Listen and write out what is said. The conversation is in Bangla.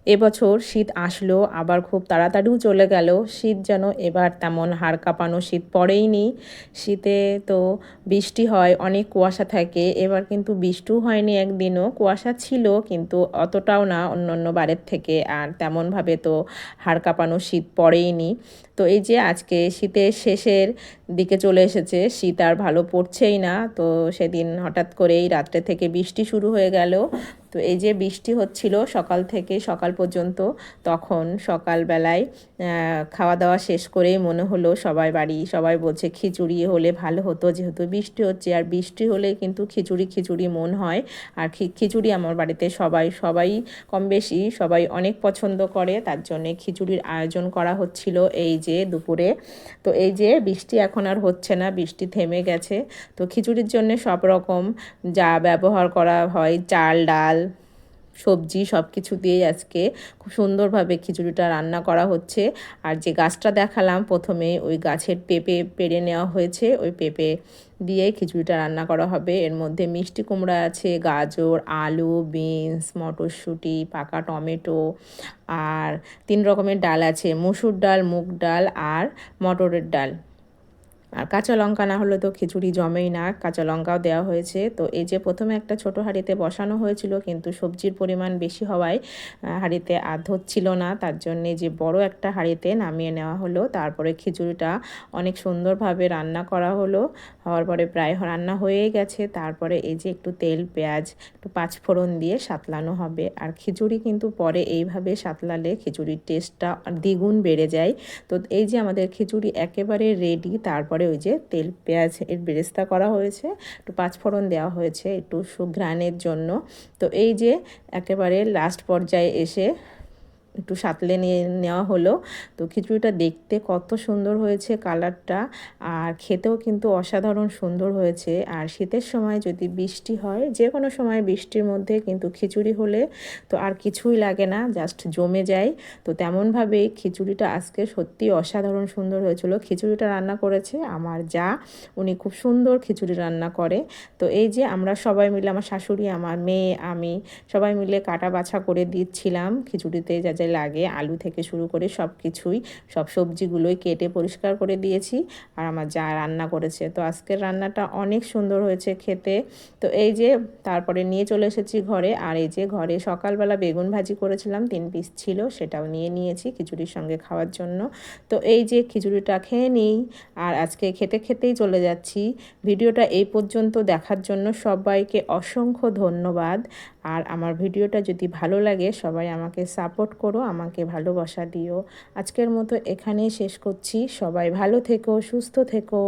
এবছর শীত আসলো আবার খুব তাড়াতাড়িও চলে গেল। শীত যেন এবার তেমন হাড় কাঁপানো শীত পড়েইনি। শীতে তো বৃষ্টি হয়, অনেক কুয়াশা থাকে। এবার কিন্তু বৃষ্টিও হয়নি একদিনও। কুয়াশা ছিল কিন্তু অতটাও না অন্যান্য বারের থেকে। আর তেমনভাবে তো হাড় কাঁপানো শীত পড়েইনি। তো এই যে আজকে শীতের শেষের দিকে চলে এসেছে, শীত আর ভালো পড়ছেই না। তো সেদিন হঠাৎ করেই রাত্রে থেকে বৃষ্টি শুরু হয়ে গেল। তো এই যে বৃষ্টি হচ্ছিল সকাল থেকে সকাল পর্যন্ত, তখন সকালবেলায় খাওয়া দাওয়া শেষ করেই মনে হলো সবাই বলছে খিচুড়ি হলে ভালো হতো, যেহেতু বৃষ্টি হচ্ছে। আর বৃষ্টি হলে কিন্তু খিচুড়ি খিচুড়ি মন হয়। আর খিচুড়ি আমার বাড়িতে সবাই কম বেশি সবাই অনেক পছন্দ করে, তার জন্যে খিচুড়ির আয়োজন করা হচ্ছিল এই যে দুপুরে। তো এই যে বৃষ্টি এখন আর হচ্ছে না, বৃষ্টি থেমে গেছে। তো খিচুড়ির জন্য সব রকম যা ব্যবহার করা হয়, চাল ডাল সবজি সব কিছু দিয়েই আজকে খুব সুন্দরভাবে খিচুড়িটা রান্না করা হচ্ছে। আর যে গাছটা দেখালাম প্রথমে, ওই গাছের পেঁপে পেড়ে নেওয়া হয়েছে, ওই পেঁপে দিয়ে খিচুড়িটা রান্না করা হবে। এর মধ্যে মিষ্টি কুমড়া আছে, গাজর, আলু, বিনস, মটরশুঁটি, পাকা টমেটো, আর 3 রকমের ডাল আছে, মসুর ডাল, মুগ ডাল আর মটরের ডাল। আর কাঁচা লঙ্কা না হলে তো খিচুড়ি জমেই না, কাঁচা লঙ্কাও দেওয়া হয়েছে। তো এই যে প্রথমে একটা ছোট হাঁড়িতে বসানো হয়েছিল, কিন্তু সবজির পরিমাণ বেশি হওয়ায় হাঁড়িতে আধ হচ্ছিল না, তার জন্যে যে বড় একটা হাঁড়িতে নামিয়ে নেওয়া হলো। তারপরে খিচুড়িটা অনেক সুন্দরভাবে রান্না করা হলো। হওয়ার পরে প্রায় রান্না হয়েই গেছে। তারপরে এই যে একটু তেল পেঁয়াজ একটু পাঁচফোড়ন দিয়ে সাঁতলানো হবে। আর খিচুড়ি কিন্তু পরে এইভাবে সাঁতলালে খিচুড়ির টেস্টটা দ্বিগুণ বেড়ে যায়। তো এই যে আমাদের খিচুড়ি একেবারে রেডি। তারপরে ওই যে তেল পেঁয়াজ এর বেরেস্তা করা হয়েছে, একটু পাঁচফোড়ন দেওয়া হয়েছে একটু সুঘ্রাণের জন্য। তো এই যে একেবারে লাস্ট পর্যায়ে এসে একটু সাঁতলে নেওয়া হলো। তো খিচুড়িটা দেখতে কত সুন্দর হয়েছে কালারটা, আর খেতেও কিন্তু অসাধারণ সুন্দর হয়েছে। আর শীতের সময় যদি বৃষ্টি হয়, যে কোনো সময় বৃষ্টির মধ্যে কিন্তু খিচুড়ি হলে তো আর কিছুই লাগে না, জাস্ট জমে যায়। তো তেমনভাবেই খিচুড়িটা আজকে সত্যি অসাধারণ সুন্দর হয়েছিল। খিচুড়িটা রান্না করেছে আমার যা, উনি খুব সুন্দর খিচুড়ি রান্না করে। তো এই যে আমরা সবাই মিলে, আমার শাশুড়ি, আমার মেয়ে, আমি সবাই মিলে কাটা বাছা করে দিচ্ছিলাম খিচুড়িতে যা যা লাগে, আলু থেকে শুরু করে সব কিছুই, সব সবজিগুলোই কেটে পরিষ্কার করে দিয়েছি। আর আমার যা রান্না করেছে। তো আজকের রান্নাটা অনেক সুন্দর হয়েছে খেতে। তো এই যে তারপরে নিয়ে চলে এসেছি ঘরে। আর এই যে ঘরে সকালবেলা বেগুন ভাজি করেছিলাম, 3 পিস ছিল, সেটাও নিয়েছি খিচুড়ির সঙ্গে খাওয়ার জন্য। তো এই যে খিচুড়িটা খেয়ে নিই, আর আজকে খেতেই চলে যাচ্ছি। ভিডিওটা এই পর্যন্ত দেখার জন্য সবাইকে অসংখ্য ধন্যবাদ। আর আমার ভিডিওটা যদি ভালো লাগে সবাই আমাকে সাপোর্ট করো, আমাকে ভালোবাসা দিও। আজকের মতো এখানেই শেষ করছি। সবাই ভালো থেকো, সুস্থ থেকো।